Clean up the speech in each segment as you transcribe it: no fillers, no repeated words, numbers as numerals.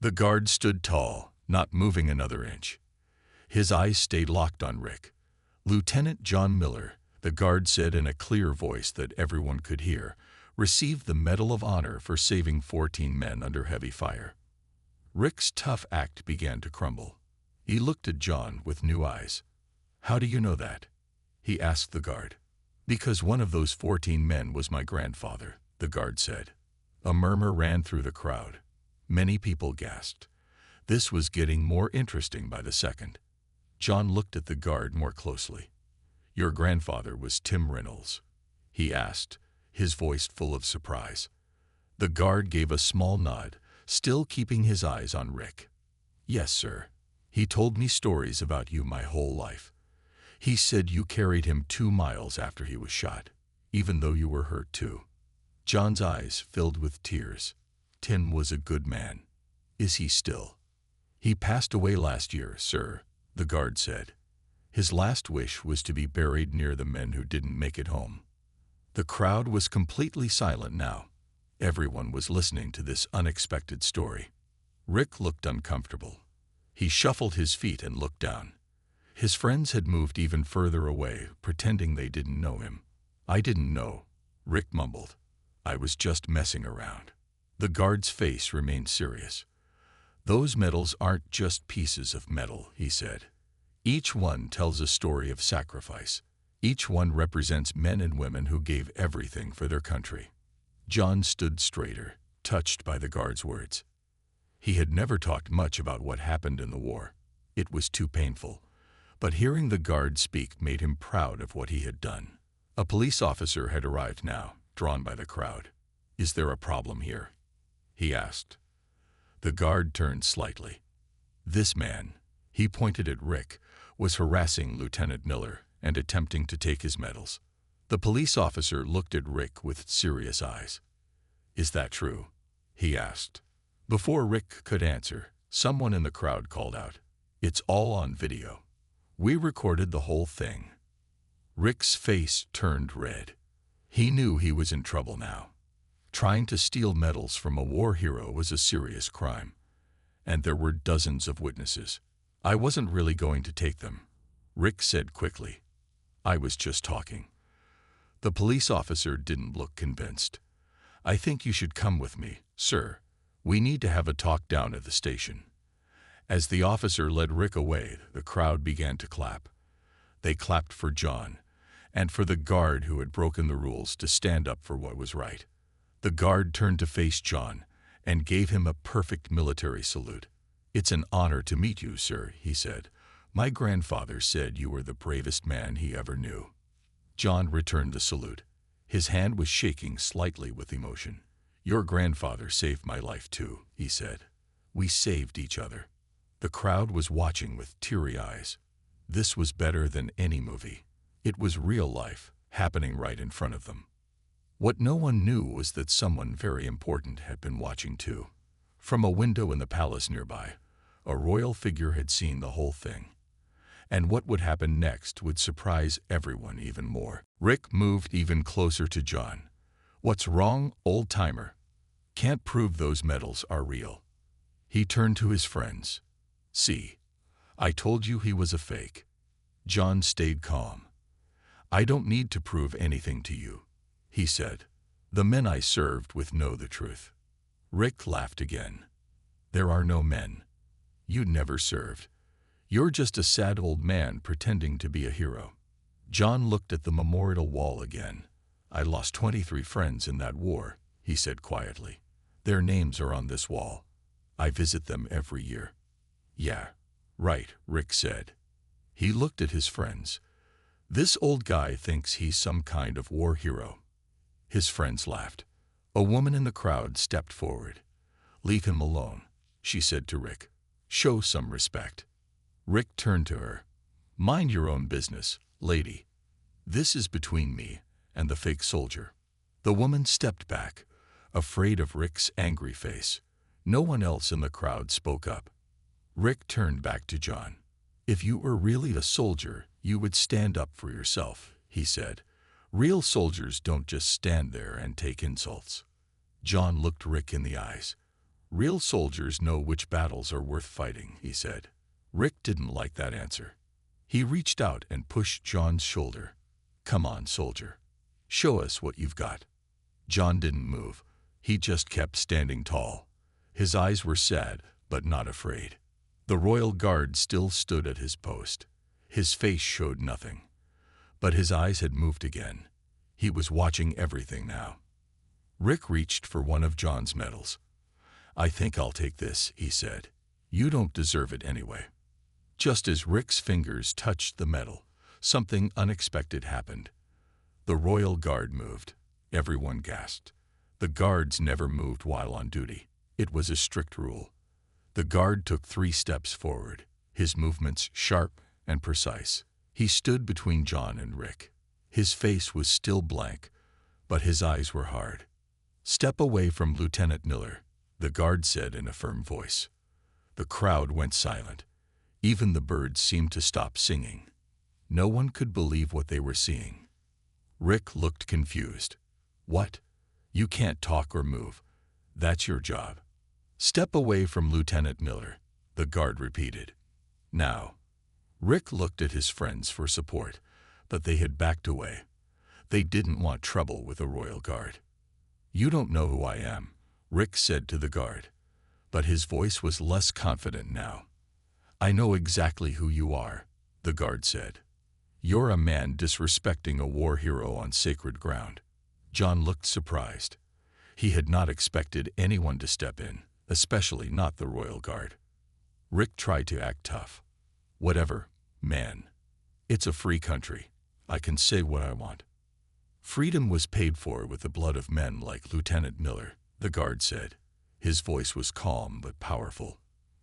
The guard stood tall, not moving another inch. His eyes stayed locked on Rick. "Lieutenant John Miller," the guard said in a clear voice that everyone could hear, "received the Medal of Honor for saving 14 men under heavy fire." Rick's tough act began to crumble. He looked at John with new eyes. "How do you know that?" he asked the guard. "Because one of those 14 men was my grandfather," the guard said. A murmur ran through the crowd. Many people gasped. This was getting more interesting by the second. John looked at the guard more closely. "Your grandfather was Tim Reynolds?" he asked, his voice full of surprise. The guard gave a small nod, still keeping his eyes on Rick. "Yes, sir. He told me stories about you my whole life. He said you carried him 2 miles after he was shot, even though you were hurt too." John's eyes filled with tears. "Tim was a good man. Is he still?" "He passed away last year, sir," the guard said. "His last wish was to be buried near the men who didn't make it home." The crowd was completely silent now. Everyone was listening to this unexpected story. Rick looked uncomfortable. He shuffled his feet and looked down. His friends had moved even further away, pretending they didn't know him. "I didn't know," Rick mumbled. "I was just messing around." The guard's face remained serious. "Those medals aren't just pieces of metal," he said. "Each one tells a story of sacrifice. Each one represents men and women who gave everything for their country." John stood straighter, touched by the guard's words. He had never talked much about what happened in the war. It was too painful. But hearing the guard speak made him proud of what he had done. A police officer had arrived now, drawn by the crowd. "Is there a problem here?" he asked. The guard turned slightly. "This man," he pointed at Rick, "was harassing Lieutenant Miller and attempting to take his medals." The police officer looked at Rick with serious eyes. "Is that true?" he asked. Before Rick could answer, someone in the crowd called out, "It's all on video. We recorded the whole thing." Rick's face turned red. He knew he was in trouble now. Trying to steal medals from a war hero was a serious crime. And there were dozens of witnesses. "I wasn't really going to take them," Rick said quickly. "I was just talking." The police officer didn't look convinced. "I think you should come with me, sir. We need to have a talk down at the station." As the officer led Rick away, the crowd began to clap. They clapped for John, and for the guard who had broken the rules to stand up for what was right. The guard turned to face John and gave him a perfect military salute. "It's an honor to meet you, sir," he said. "My grandfather said you were the bravest man he ever knew." John returned the salute. His hand was shaking slightly with emotion. "Your grandfather saved my life too," he said. "We saved each other." The crowd was watching with teary eyes. This was better than any movie. It was real life, happening right in front of them. What no one knew was that someone very important had been watching too. From a window in the palace nearby, a royal figure had seen the whole thing. And what would happen next would surprise everyone even more. Rick moved even closer to John. "What's wrong, old-timer? Can't prove those medals are real." He turned to his friends. "See, I told you he was a fake." John stayed calm. "I don't need to prove anything to you," he said. "The men I served with know the truth." Rick laughed again. "There are no men. You never served. You're just a sad old man pretending to be a hero." John looked at the memorial wall again. "I lost 23 friends in that war," he said quietly. "Their names are on this wall. I visit them every year." "Yeah, right," Rick said. He looked at his friends. "This old guy thinks he's some kind of war hero." His friends laughed. A woman in the crowd stepped forward. "Leave him alone," she said to Rick. "Show some respect." Rick turned to her. "Mind your own business, lady. This is between me and the fake soldier." The woman stepped back, afraid of Rick's angry face. No one else in the crowd spoke up. Rick turned back to John. "If you were really a soldier, you would stand up for yourself," he said. "Real soldiers don't just stand there and take insults." John looked Rick in the eyes. Real soldiers know which battles are worth fighting, he said. Rick didn't like that answer. He reached out and pushed John's shoulder. Come on, soldier. Show us what you've got. John didn't move. He just kept standing tall. His eyes were sad, but not afraid. The royal guard still stood at his post. His face showed nothing. But his eyes had moved again. He was watching everything now. Rick reached for one of John's medals. I think I'll take this, he said. You don't deserve it anyway. Just as Rick's fingers touched the medal, something unexpected happened. The royal guard moved. Everyone gasped. The guards never moved while on duty. It was a strict rule. The guard took 3 steps forward, his movements sharp and precise. He stood between John and Rick. His face was still blank, but his eyes were hard. Step away from Lieutenant Miller, the guard said in a firm voice. The crowd went silent. Even the birds seemed to stop singing. No one could believe what they were seeing. Rick looked confused. What? You can't talk or move. That's your job. Step away from Lieutenant Miller, the guard repeated. Now. Rick looked at his friends for support, but they had backed away. They didn't want trouble with the royal guard. You don't know who I am, Rick said to the guard, but his voice was less confident now. I know exactly who you are, the guard said. You're a man disrespecting a war hero on sacred ground. John looked surprised. He had not expected anyone to step in, especially not the royal guard. Rick tried to act tough. Whatever, man. It's a free country. I can say what I want. Freedom was paid for with the blood of men like Lieutenant Miller, the guard said. His voice was calm but powerful.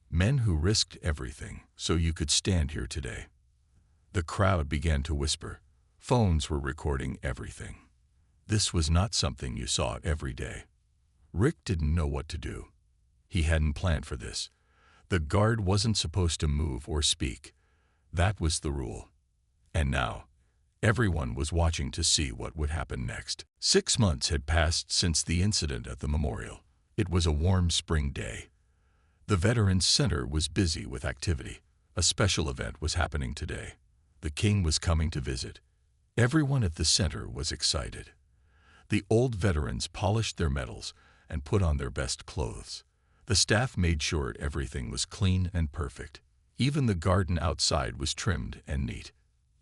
Men who risked everything so you could stand here today. The crowd began to whisper. Phones were recording everything. This was not something you saw every day. Rick didn't know what to do. He hadn't planned for this. The guard wasn't supposed to move or speak. That was the rule. And now, everyone was watching to see what would happen next. 6 months had passed since the incident at the memorial. It was a warm spring day. The Veterans Center was busy with activity. A special event was happening today. The king was coming to visit. Everyone at the center was excited. The old veterans polished their medals and put on their best clothes. The staff made sure everything was clean and perfect. Even the garden outside was trimmed and neat.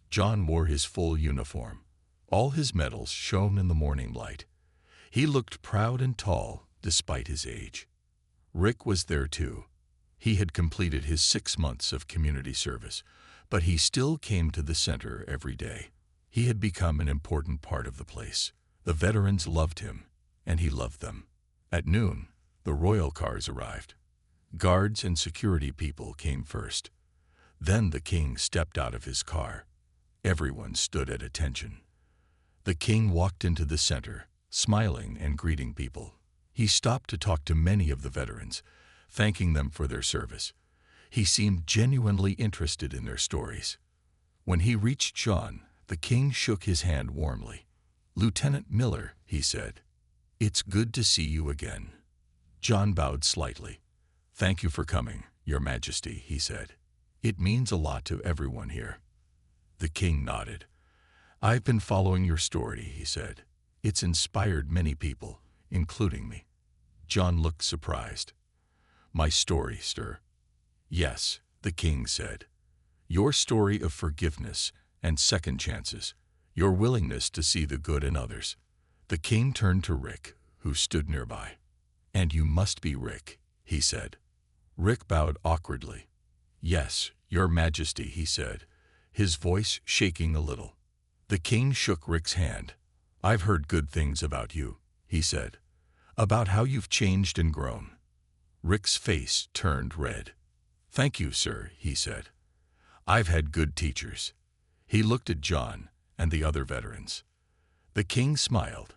John wore his full uniform. All his medals shone in the morning light. He looked proud and tall despite his age. Rick was there too. He had completed his 6 months of community service, but he still came to the center every day. He had become an important part of the place. The veterans loved him, and he loved them. At noon, the royal cars arrived. Guards and security people came first. Then the king stepped out of his car. Everyone stood at attention. The king walked into the center, smiling and greeting people. He stopped to talk to many of the veterans, thanking them for their service. He seemed genuinely interested in their stories. When he reached John, the king shook his hand warmly. Lieutenant Miller, he said, it's good to see you again. John bowed slightly. Thank you for coming, Your Majesty, he said. It means a lot to everyone here. The king nodded. I've been following your story, he said. It's inspired many people, including me. John looked surprised. My story, sir? Yes, the king said. Your story of forgiveness and second chances, your willingness to see the good in others. The king turned to Rick, who stood nearby. And you must be Rick, he said. Rick bowed awkwardly. Yes, Your Majesty, he said, his voice shaking a little. The king shook Rick's hand. I've heard good things about you, he said, about how you've changed and grown. Rick's face turned red. Thank you, sir, he said. I've had good teachers. He looked at John and the other veterans. The king smiled.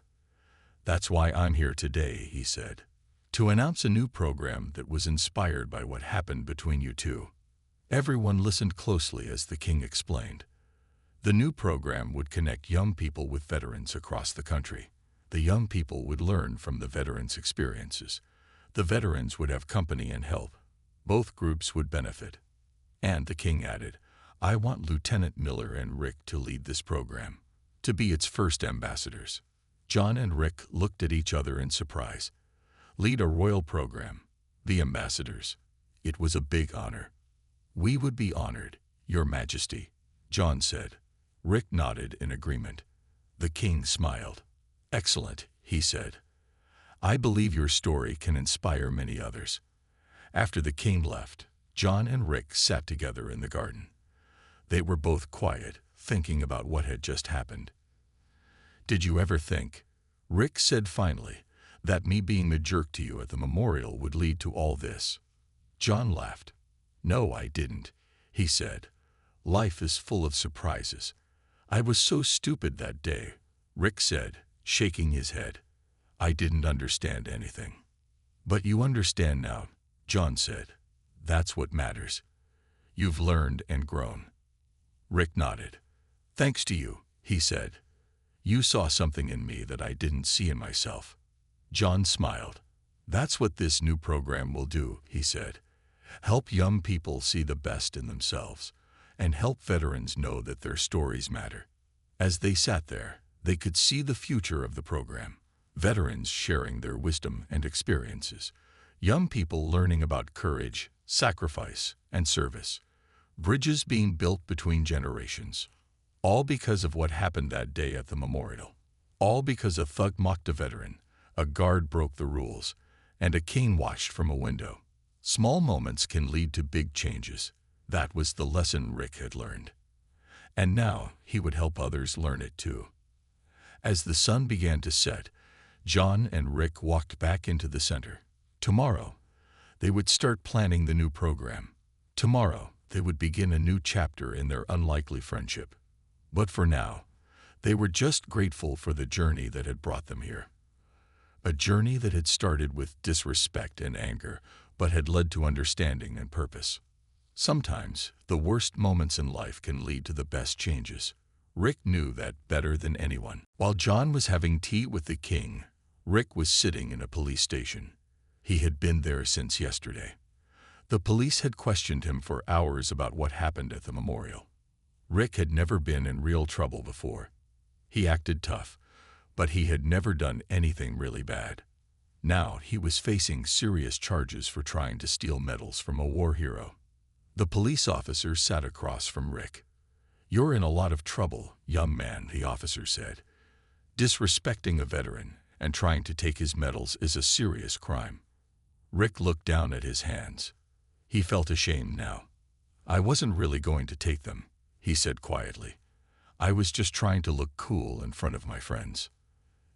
That's why I'm here today, he said, to announce a new program that was inspired by what happened between you two. Everyone listened closely as the king explained. The new program would connect young people with veterans across the country. The young people would learn from the veterans' experiences. The veterans would have company and help. Both groups would benefit. And the king added, I want Lieutenant Miller and Rick to lead this program, to be its first ambassadors. John and Rick looked at each other in surprise. Lead a royal program, the ambassadors. It was a big honor. We would be honored, Your Majesty, John said. Rick nodded in agreement. The king smiled. Excellent, he said. I believe your story can inspire many others. After the king left, John and Rick sat together in the garden. They were both quiet, thinking about what had just happened. Did you ever think, Rick said finally, that me being the jerk to you at the memorial would lead to all this? John laughed. No, I didn't, he said. Life is full of surprises. I was so stupid that day, Rick said, shaking his head. I didn't understand anything. But you understand now, John said. That's what matters. You've learned and grown. Rick nodded. Thanks to you, he said. You saw something in me that I didn't see in myself. John smiled. That's what this new program will do, he said. Help young people see the best in themselves, and help veterans know that their stories matter. As they sat there, they could see the future of the program. Veterans sharing their wisdom and experiences. Young people learning about courage, sacrifice, and service. Bridges being built between generations. All because of what happened that day at the memorial. All because a thug mocked a veteran, a guard broke the rules, and a king watched from a window. Small moments can lead to big changes. That was the lesson Rick had learned. And now he would help others learn it too. As the sun began to set, John and Rick walked back into the center. Tomorrow, they would start planning the new program. Tomorrow, they would begin a new chapter in their unlikely friendship. But for now, they were just grateful for the journey that had brought them here. A journey that had started with disrespect and anger, but had led to understanding and purpose. Sometimes, the worst moments in life can lead to the best changes. Rick knew that better than anyone. While John was having tea with the king, Rick was sitting in a police station. He had been there since yesterday. The police had questioned him for hours about what happened at the memorial. Rick had never been in real trouble before. He acted tough, but he had never done anything really bad. Now he was facing serious charges for trying to steal medals from a war hero. The police officer sat across from Rick. You're in a lot of trouble, young man, the officer said. Disrespecting a veteran and trying to take his medals is a serious crime. Rick looked down at his hands. He felt ashamed now. I wasn't really going to take them, he said quietly. I was just trying to look cool in front of my friends.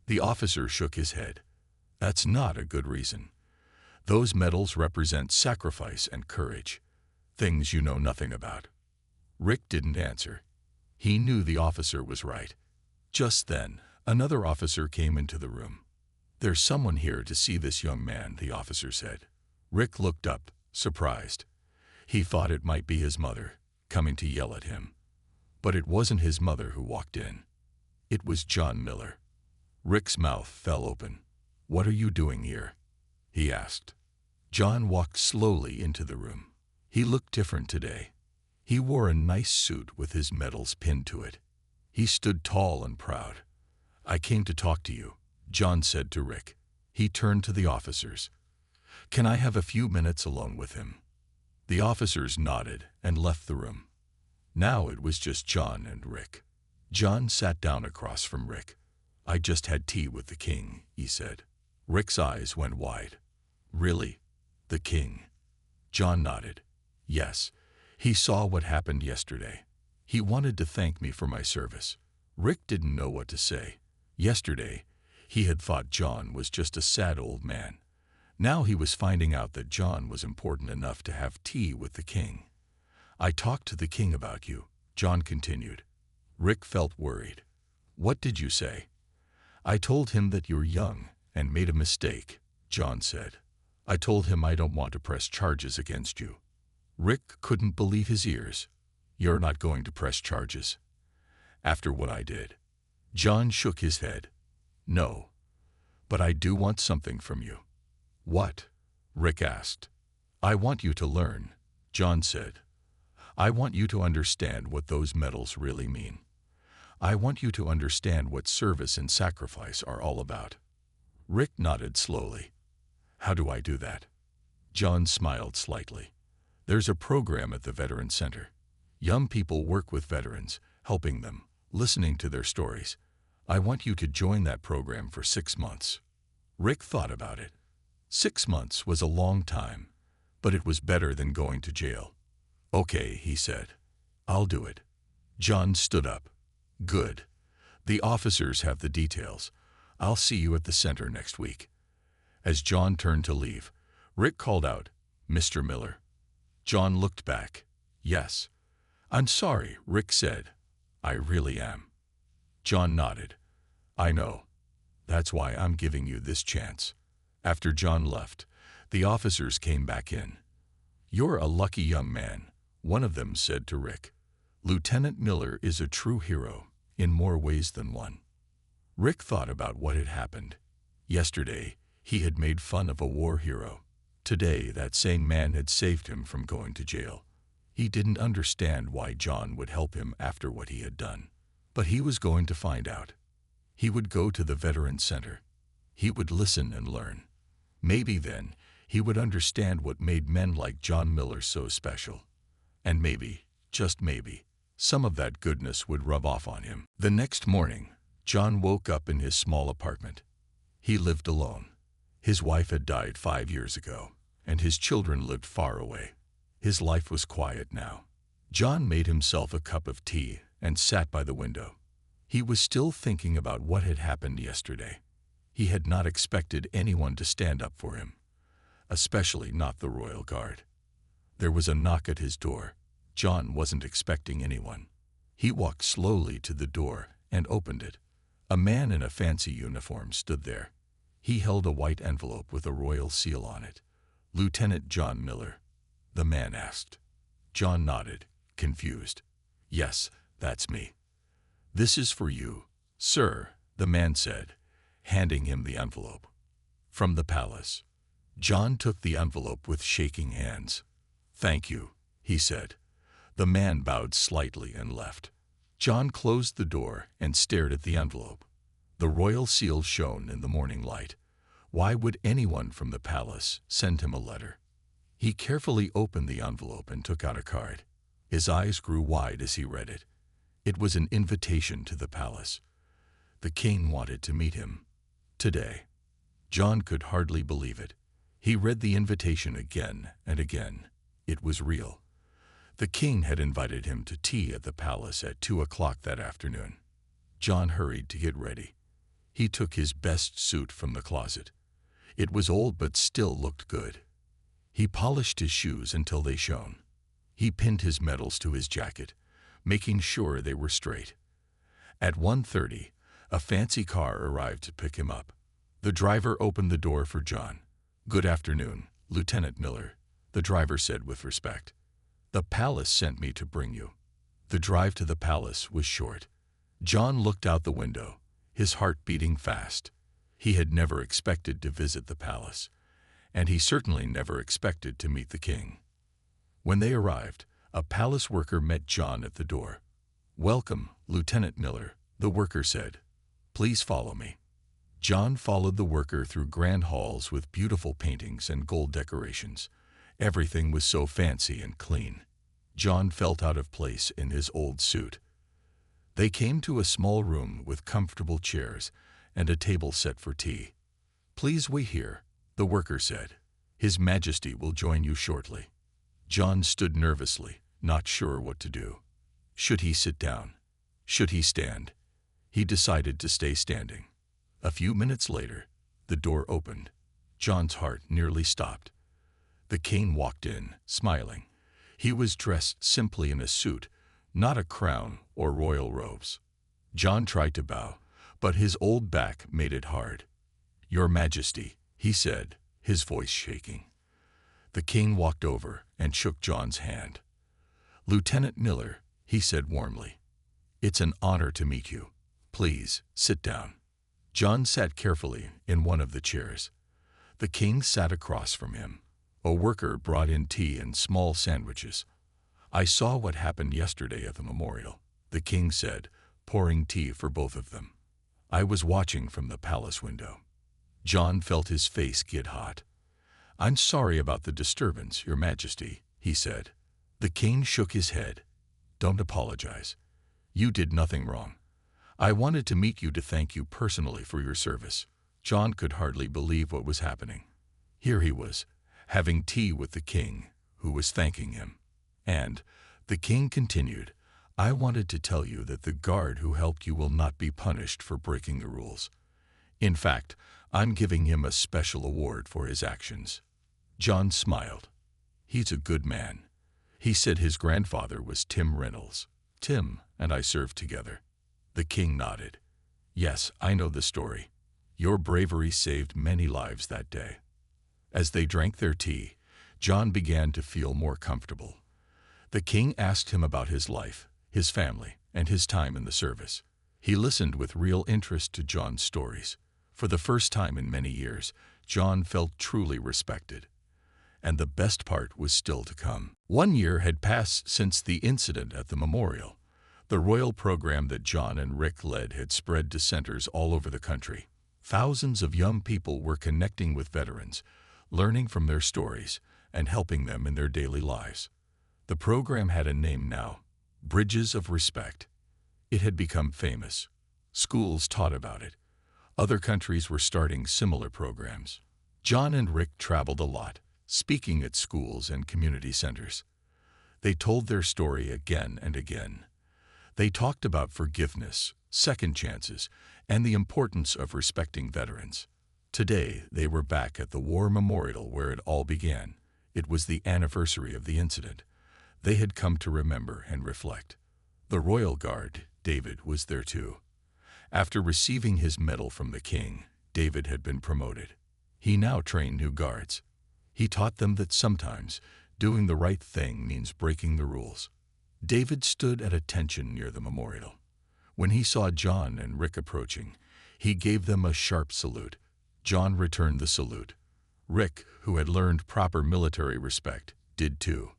The officer shook his head. That's not a good reason. Those medals represent sacrifice and courage, things you know nothing about. Rick didn't answer. He knew the officer was right. Just then, another officer came into the room. There's someone here to see this young man, the officer said. Rick looked up, surprised. He thought it might be his mother, coming to yell at him. But it wasn't his mother who walked in. It was John Miller. Rick's mouth fell open. What are you doing here? He asked. John walked slowly into the room. He looked different today. He wore a nice suit with his medals pinned to it. He stood tall and proud. I came to talk to you, John said to Rick. He turned to the officers. Can I have a few minutes alone with him? The officers nodded and left the room. Now it was just John and Rick. John sat down across from Rick. I just had tea with the king, he said. Rick's eyes went wide. Really? The king? John nodded. Yes. He saw what happened yesterday. He wanted to thank me for my service. Rick didn't know what to say. Yesterday, he had thought John was just a sad old man. Now he was finding out that John was important enough to have tea with the king. I talked to the king about you, John continued. Rick felt worried. What did you say? I told him that you're young and made a mistake, John said. I told him I don't want to press charges against you. Rick couldn't believe his ears. You're not going to press charges? After what I did? John shook his head. No. But I do want something from you. What? Rick asked. I want you to learn, John said. I want you to understand what those medals really mean. I want you to understand what service and sacrifice are all about. Rick nodded slowly. How do I do that? John smiled slightly. There's a program at the Veteran Center. Young people work with veterans, helping them, listening to their stories. I want you to join that program for 6 months. Rick thought about it. 6 months was a long time, but it was better than going to jail. Okay, he said. I'll do it. John stood up. Good. The officers have the details. I'll see you at the center next week. As John turned to leave, Rick called out, Mr. Miller. John looked back. Yes. I'm sorry, Rick said. I really am. John nodded. I know. That's why I'm giving you this chance. After John left, the officers came back in. You're a lucky young man, one of them said to Rick. Lieutenant Miller is a true hero, in more ways than one. Rick thought about what had happened. Yesterday, he had made fun of a war hero. Today, that same man had saved him from going to jail. He didn't understand why John would help him after what he had done. But he was going to find out. He would go to the Veteran Center. He would listen and learn. Maybe then, he would understand what made men like John Miller so special. And maybe, just maybe, some of that goodness would rub off on him. The next morning, John woke up in his small apartment. He lived alone. His wife had died 5 years ago, and his children lived far away. His life was quiet now. John made himself a cup of tea and sat by the window. He was still thinking about what had happened yesterday. He had not expected anyone to stand up for him, especially not the Royal Guard. There was a knock at his door. John wasn't expecting anyone. He walked slowly to the door and opened it. A man in a fancy uniform stood there. He held a white envelope with a royal seal on it. Lieutenant John Miller, the man asked. John nodded, confused. Yes, that's me. This is for you, sir, the man said, handing him the envelope. From the palace. John took the envelope with shaking hands. Thank you, he said. The man bowed slightly and left. John closed the door and stared at the envelope. The royal seal shone in the morning light. Why would anyone from the palace send him a letter? He carefully opened the envelope and took out a card. His eyes grew wide as he read it. It was an invitation to the palace. The king wanted to meet him. Today. John could hardly believe it. He read the invitation again and again. It was real. The king had invited him to tea at the palace at 2 o'clock that afternoon. John hurried to get ready. He took his best suit from the closet. It was old but still looked good. He polished his shoes until they shone. He pinned his medals to his jacket, making sure they were straight. At 1:30, a fancy car arrived to pick him up. The driver opened the door for John. Good afternoon, Lieutenant Miller, the driver said with respect. The palace sent me to bring you. The drive to the palace was short. John looked out the window, his heart beating fast. He had never expected to visit the palace, and he certainly never expected to meet the king. When they arrived, a palace worker met John at the door. Welcome, Lieutenant Miller, the worker said. Please follow me. John followed the worker through grand halls with beautiful paintings and gold decorations. Everything was so fancy and clean. John felt out of place in his old suit. They came to a small room with comfortable chairs and a table set for tea. Please wait here, the worker said. His Majesty will join you shortly. John stood nervously, not sure what to do. Should he sit down? Should he stand? He decided to stay standing. A few minutes later, the door opened. John's heart nearly stopped. The king walked in, smiling. He was dressed simply in a suit, not a crown or royal robes. John tried to bow, but his old back made it hard. Your Majesty, he said, his voice shaking. The king walked over and shook John's hand. Lieutenant Miller, he said warmly. It's an honor to meet you. Please, sit down. John sat carefully in one of the chairs. The king sat across from him, A worker brought in tea and small sandwiches. "I saw what happened yesterday at the memorial," the king said, pouring tea for both of them. "I was watching from the palace window." John felt his face get hot. "I'm sorry about the disturbance, Your Majesty," he said. The king shook his head. "Don't apologize. You did nothing wrong. I wanted to meet you to thank you personally for your service." John could hardly believe what was happening. Here he was, having tea with the king, who was thanking him. And the king continued, "I wanted to tell you that the guard who helped you will not be punished for breaking the rules. In fact, I'm giving him a special award for his actions." John smiled. "He's a good man." He said his grandfather was Tim Reynolds. "Tim and I served together." The king nodded. "Yes, I know the story. Your bravery saved many lives that day." As they drank their tea, John began to feel more comfortable. The king asked him about his life, his family, and his time in the service. He listened with real interest to John's stories. For the first time in many years, John felt truly respected. And the best part was still to come. 1 year had passed since the incident at the memorial. The royal program that John and Rick led had spread to centers all over the country. Thousands of young people were connecting with veterans, learning from their stories, and helping them in their daily lives. The program had a name now, Bridges of Respect. It had become famous. Schools taught about it. Other countries were starting similar programs. John and Rick traveled a lot, speaking at schools and community centers. They told their story again and again. They talked about forgiveness, second chances, and the importance of respecting veterans. Today, they were back at the War Memorial where it all began. It was the anniversary of the incident. They had come to remember and reflect. The Royal Guard, David, was there too. After receiving his medal from the king, David had been promoted. He now trained new guards. He taught them that sometimes doing the right thing means breaking the rules. David stood at attention near the memorial. When he saw John and Rick approaching, he gave them a sharp salute. John returned the salute. Rick, who had learned proper military respect, did too.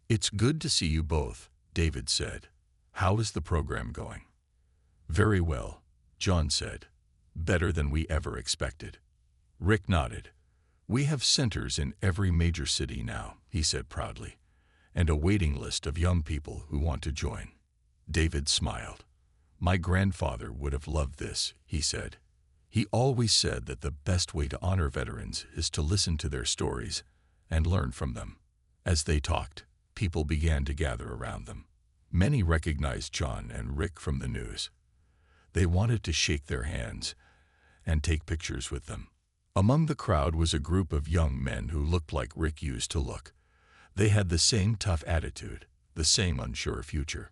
"It's good to see you both," David said. "How is the program going?" "Very well," John said. "Better than we ever expected." Rick nodded. "We have centers in every major city now," he said proudly, "and a waiting list of young people who want to join." David smiled. "My grandfather would have loved this," he said. "He always said that the best way to honor veterans is to listen to their stories and learn from them." As they talked, people began to gather around them. Many recognized John and Rick from the news. They wanted to shake their hands and take pictures with them. Among the crowd was a group of young men who looked like Rick used to look. They had the same tough attitude, the same unsure future.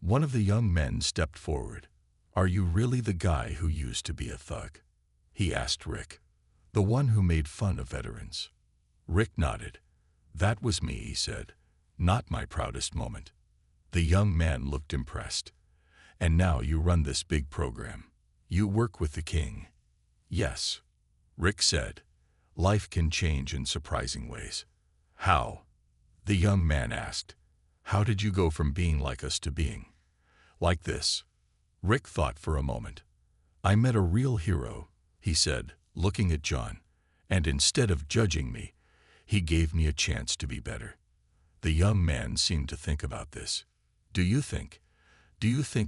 One of the young men stepped forward. "Are you really the guy who used to be a thug?" he asked Rick. "The one who made fun of veterans?" Rick nodded. "That was me," he said. "Not my proudest moment." The young man looked impressed. "And now you run this big program. You work with the king." "Yes," Rick said. "Life can change in surprising ways." "How?" the young man asked. "How did you go from being like us to being like this?" Rick thought for a moment. "I met a real hero," he said, looking at John, "and instead of judging me, he gave me a chance to be better." The young man seemed to think about this. Do you think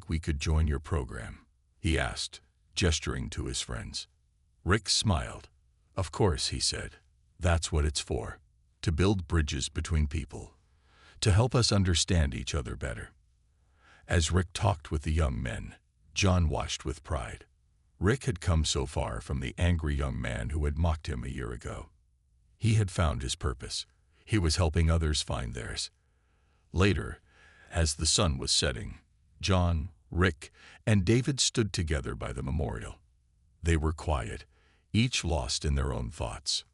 we could join your program?" he asked, gesturing to his friends. Rick smiled. "Of course," he said. "That's what it's for. To build bridges between people. To help us understand each other better." As Rick talked with the young men, John watched with pride. Rick had come so far from the angry young man who had mocked him a year ago. He had found his purpose. He was helping others find theirs. Later, as the sun was setting, John, Rick, and David stood together by the memorial. They were quiet, each lost in their own thoughts.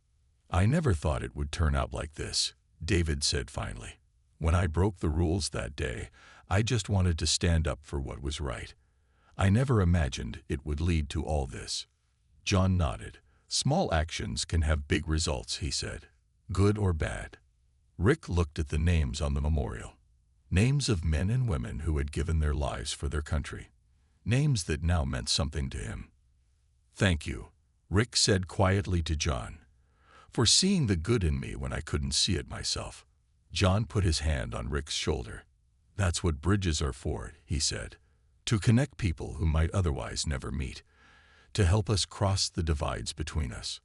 "I never thought it would turn out like this," David said finally. "When I broke the rules that day, I just wanted to stand up for what was right. I never imagined it would lead to all this." John nodded. "Small actions can have big results," he said. good or bad. Rick looked at the names on the memorial. Names of men and women who had given their lives for their country. Names that now meant something to him. "Thank you," Rick said quietly to John, "for seeing the good in me when I couldn't see it myself." John put his hand on Rick's shoulder. "That's what bridges are for," he said. "To connect people who might otherwise never meet. To help us cross the divides between us."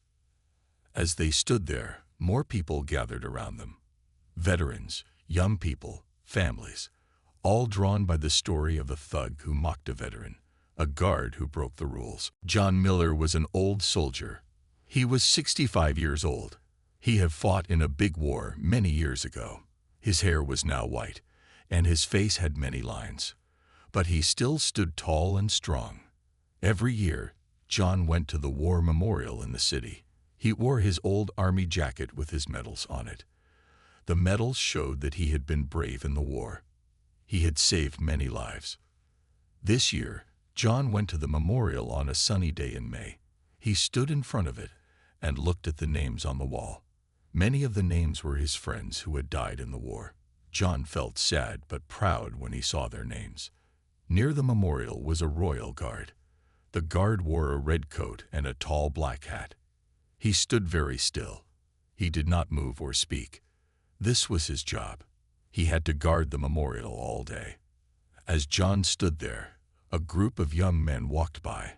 As they stood there, more people gathered around them. Veterans, young people, families, all drawn by the story of a thug who mocked a veteran, a guard who broke the rules. John Miller was an old soldier. He was 65 years old. He had fought in a big war many years ago. His hair was now white, and his face had many lines. But he still stood tall and strong. Every year, John went to the war memorial in the city. He wore his old army jacket with his medals on it. The medals showed that he had been brave in the war. He had saved many lives. This year, John went to the memorial on a sunny day in May. He stood in front of it and looked at the names on the wall. Many of the names were his friends who had died in the war. John felt sad but proud when he saw their names. Near the memorial was a royal guard. The guard wore a red coat and a tall black hat. He stood very still. He did not move or speak. This was his job. He had to guard the memorial all day. As John stood there, a group of young men walked by.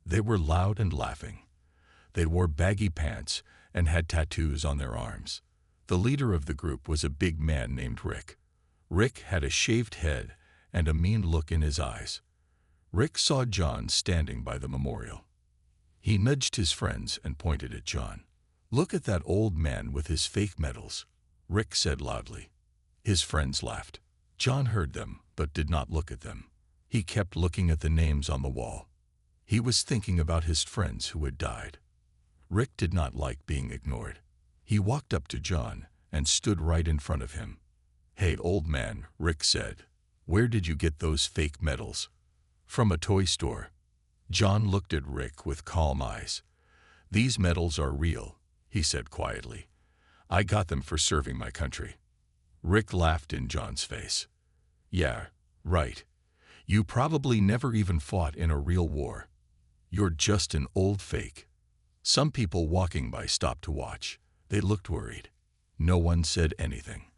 They were loud and laughing. They wore baggy pants and had tattoos on their arms. The leader of the group was a big man named Rick. Rick had a shaved head and a mean look in his eyes. Rick saw John standing by the memorial. He nudged his friends and pointed at John. "Look at that old man with his fake medals," Rick said loudly. His friends laughed. John heard them, but did not look at them. He kept looking at the names on the wall. He was thinking about his friends who had died. Rick did not like being ignored. He walked up to John and stood right in front of him. "Hey, old man," Rick said, "where did you get those fake medals?" "From a toy store." John looked at Rick with calm eyes. "These medals are real," he said quietly. "I got them for serving my country." Rick laughed in John's face. "Yeah, right. You probably never even fought in a real war. You're just an old fake." Some people walking by stopped to watch. They looked worried. No one said anything.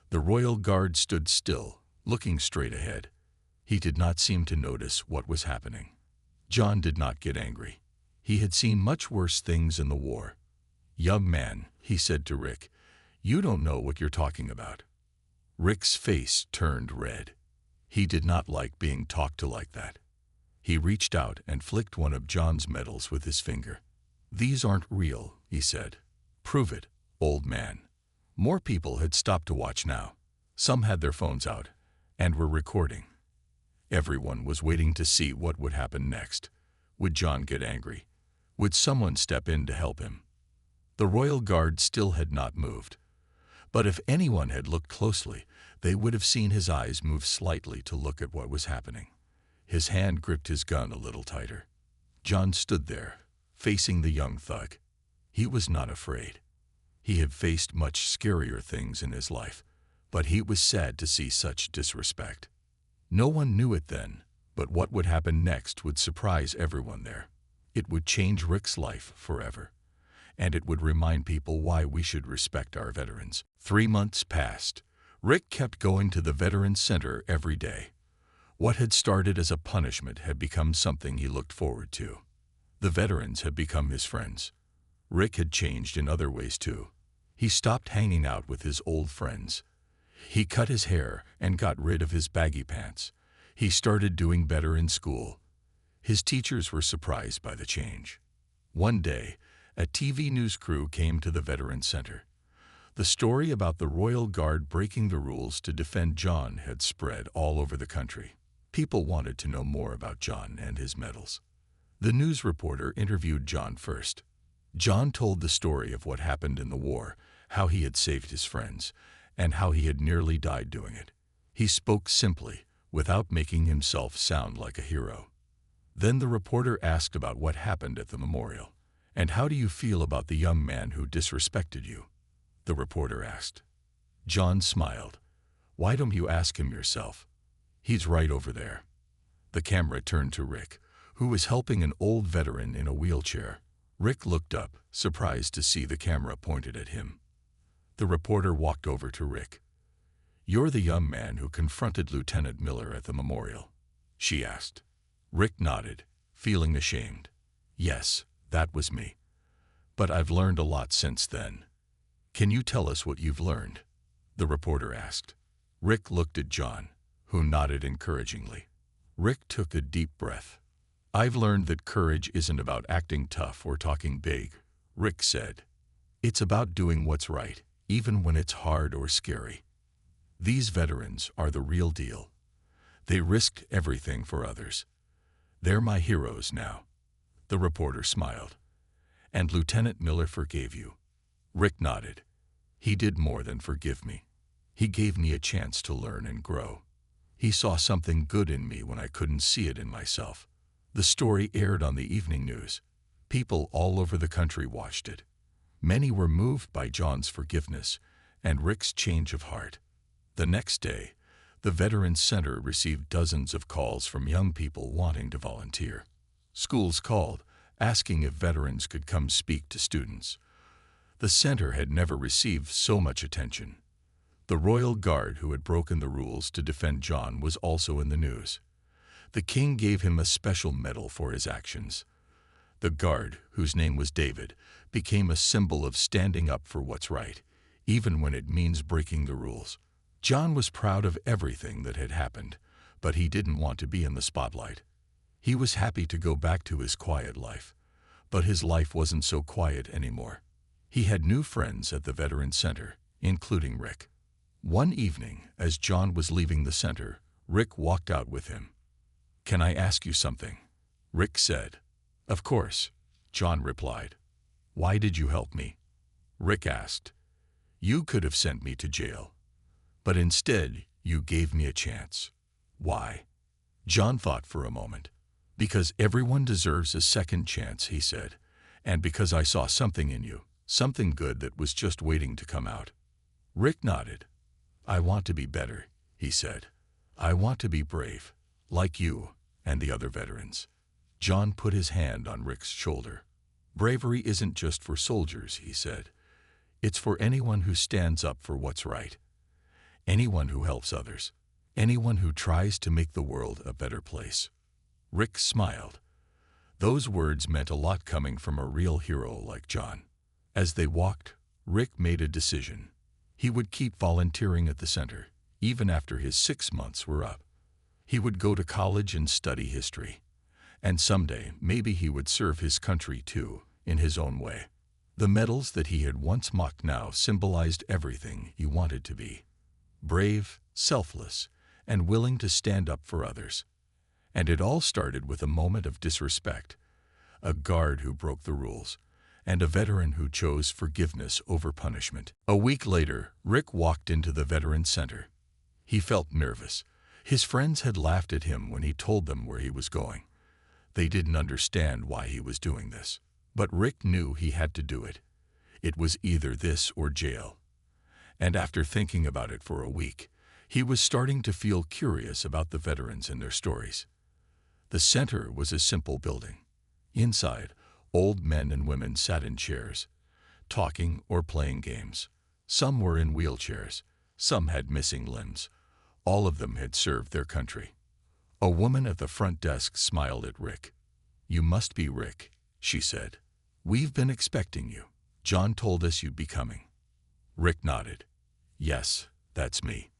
The royal guard stood still, looking straight ahead. He did not seem to notice what was happening. John did not get angry. He had seen much worse things in the war. "Young man," he said to Rick, "you don't know what you're talking about." Rick's face turned red. He did not like being talked to like that. He reached out and flicked one of John's medals with his finger. "These aren't real," he said. "Prove it, old man." More people had stopped to watch now. Some had their phones out and were recording. Everyone was waiting to see what would happen next. Would John get angry? Would someone step in to help him? The royal guard still had not moved. But if anyone had looked closely, they would have seen his eyes move slightly to look at what was happening. His hand gripped his gun a little tighter. John stood there, facing the young thug. He was not afraid. He had faced much scarier things in his life, but he was sad to see such disrespect. No one knew it then, but what would happen next would surprise everyone there. It would change Rick's life forever, and it would remind people why we should respect our veterans. 3 months passed. Rick kept going to the Veterans Center every day. What had started as a punishment had become something he looked forward to. The veterans had become his friends. Rick had changed in other ways too. He stopped hanging out with his old friends. He cut his hair and got rid of his baggy pants. He started doing better in school. His teachers were surprised by the change. One day, a TV news crew came to the Veterans Center. The story about the Royal Guard breaking the rules to defend John had spread all over the country. People wanted to know more about John and his medals. The news reporter interviewed John first. John told the story of what happened in the war, how he had saved his friends, and how he had nearly died doing it. He spoke simply, without making himself sound like a hero. Then the reporter asked about what happened at the memorial. "And how do you feel about the young man who disrespected you?" the reporter asked. John smiled. Why don't you ask him yourself? He's right over there. The camera turned to Rick, who was helping an old veteran in a wheelchair. Rick looked up, surprised to see the camera pointed at him. The reporter walked over to Rick. You're the young man who confronted Lieutenant Miller at the memorial, she asked. Rick nodded, feeling ashamed. Yes, that was me. But I've learned a lot since then. Can you tell us what you've learned? The reporter asked. Rick looked at John, who nodded encouragingly. Rick took a deep breath. I've learned that courage isn't about acting tough or talking big, Rick said. It's about doing what's right, even when it's hard or scary. These veterans are the real deal. They risked everything for others. They're my heroes now. The reporter smiled. And Lieutenant Miller forgave you? Rick nodded. He did more than forgive me. He gave me a chance to learn and grow. He saw something good in me when I couldn't see it in myself. The story aired on the evening news. People all over the country watched it. Many were moved by John's forgiveness and Rick's change of heart. The next day, the Veterans Center received dozens of calls from young people wanting to volunteer. Schools called, asking if veterans could come speak to students. The center had never received so much attention. The Royal Guard who had broken the rules to defend John was also in the news. The king gave him a special medal for his actions. The guard, whose name was David, became a symbol of standing up for what's right, even when it means breaking the rules. John was proud of everything that had happened, but he didn't want to be in the spotlight. He was happy to go back to his quiet life, but his life wasn't so quiet anymore. He had new friends at the Veterans Center, including Rick. One evening, as John was leaving the center, Rick walked out with him. Can I ask you something? Rick said. Of course, John replied. Why did you help me? Rick asked. You could have sent me to jail, but instead you gave me a chance. Why? John thought for a moment. Because everyone deserves a second chance, he said, and because I saw something in you, something good that was just waiting to come out. Rick nodded. I want to be better, he said. I want to be brave, like you and the other veterans. John put his hand on Rick's shoulder. Bravery isn't just for soldiers, he said. It's for anyone who stands up for what's right. Anyone who helps others. Anyone who tries to make the world a better place. Rick smiled. Those words meant a lot coming from a real hero like John. As they walked, Rick made a decision. He would keep volunteering at the center, even after his 6 months were up. He would go to college and study history. And someday, maybe he would serve his country too, in his own way. The medals that he had once mocked now symbolized everything he wanted to be. Brave, selfless, and willing to stand up for others. And it all started with a moment of disrespect, a guard who broke the rules, and a veteran who chose forgiveness over punishment. A week later, Rick walked into the Veterans Center. He felt nervous. His friends had laughed at him when he told them where he was going. They didn't understand why he was doing this. But Rick knew he had to do it. It was either this or jail. And after thinking about it for a week, he was starting to feel curious about the veterans and their stories. The center was a simple building. Inside, old men and women sat in chairs, talking or playing games. Some were in wheelchairs. Some had missing limbs. All of them had served their country. A woman at the front desk smiled at Rick. "You must be Rick," she said. "We've been expecting you. John told us you'd be coming." Rick nodded. "Yes, that's me."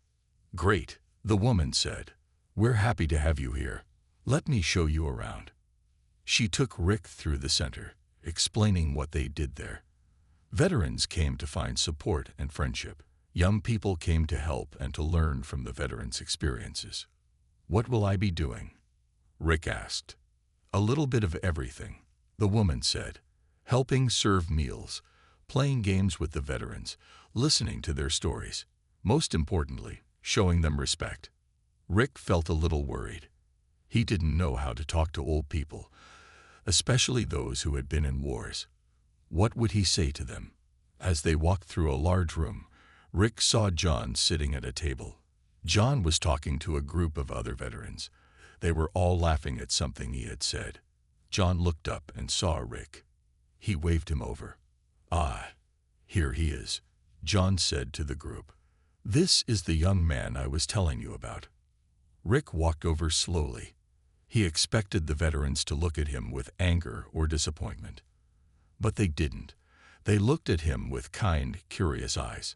"Great," the woman said. "We're happy to have you here. Let me show you around." She took Rick through the center, explaining what they did there. Veterans came to find support and friendship. Young people came to help and to learn from the veterans' experiences. "What will I be doing?" Rick asked. "A little bit of everything," the woman said. "Helping serve meals, playing games with the veterans, listening to their stories. Most importantly, showing them respect." Rick felt a little worried. He didn't know how to talk to old people, especially those who had been in wars. What would he say to them? As they walked through a large room, Rick saw John sitting at a table. John was talking to a group of other veterans. They were all laughing at something he had said. John looked up and saw Rick. He waved him over. "Ah, here he is," John said to the group. "This is the young man I was telling you about." Rick walked over slowly. He expected the veterans to look at him with anger or disappointment. But they didn't. They looked at him with kind, curious eyes.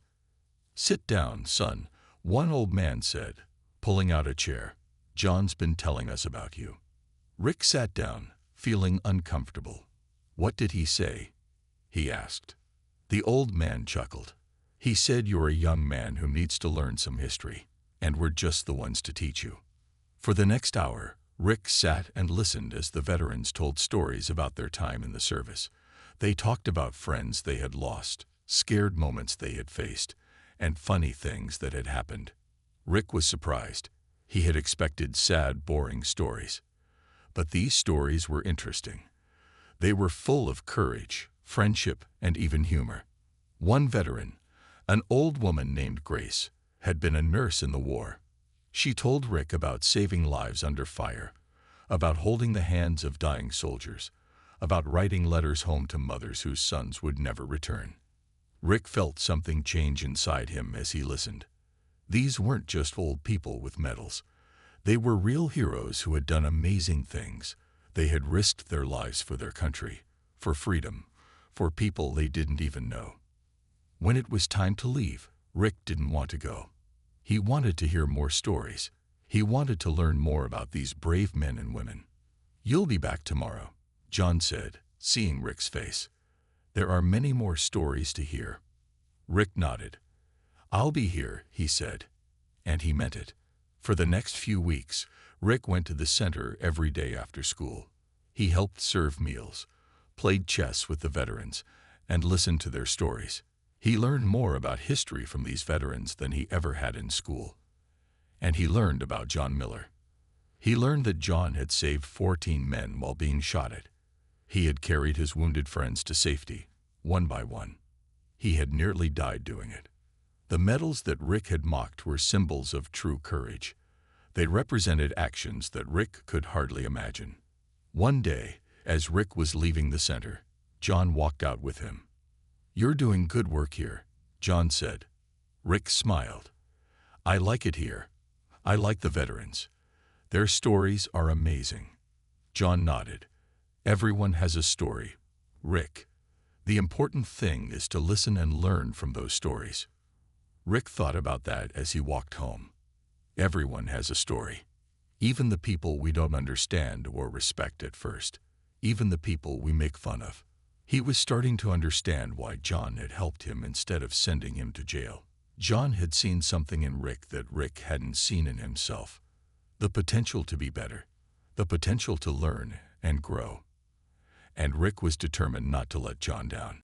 "Sit down, son," one old man said, pulling out a chair. "John's been telling us about you." Rick sat down, feeling uncomfortable. "What did he say?" he asked. The old man chuckled. "He said you're a young man who needs to learn some history, and we're just the ones to teach you." For the next hour, Rick sat and listened as the veterans told stories about their time in the service. They talked about friends they had lost, scared moments they had faced, and funny things that had happened. Rick was surprised. He had expected sad, boring stories. But these stories were interesting. They were full of courage, friendship, and even humor. One veteran, an old woman named Grace, had been a nurse in the war. She told Rick about saving lives under fire, about holding the hands of dying soldiers, about writing letters home to mothers whose sons would never return. Rick felt something change inside him as he listened. These weren't just old people with medals. They were real heroes who had done amazing things. They had risked their lives for their country, for freedom, for people they didn't even know. When it was time to leave, Rick didn't want to go. He wanted to hear more stories. He wanted to learn more about these brave men and women. "You'll be back tomorrow," John said, seeing Rick's face. "There are many more stories to hear." Rick nodded. "I'll be here," he said. And he meant it. For the next few weeks, Rick went to the center every day after school. He helped serve meals, played chess with the veterans, and listened to their stories. He learned more about history from these veterans than he ever had in school. And he learned about John Miller. He learned that John had saved 14 men while being shot at. He had carried his wounded friends to safety, one by one. He had nearly died doing it. The medals that Rick had mocked were symbols of true courage. They represented actions that Rick could hardly imagine. One day, as Rick was leaving the center, John walked out with him. "You're doing good work here," John said. Rick smiled. "I like it here. I like the veterans. Their stories are amazing." John nodded. "Everyone has a story, Rick. The important thing is to listen and learn from those stories." Rick thought about that as he walked home. Everyone has a story. Even the people we don't understand or respect at first. Even the people we make fun of. He was starting to understand why John had helped him instead of sending him to jail. John had seen something in Rick that Rick hadn't seen in himself. The potential to be better. The potential to learn and grow. And Rick was determined not to let John down.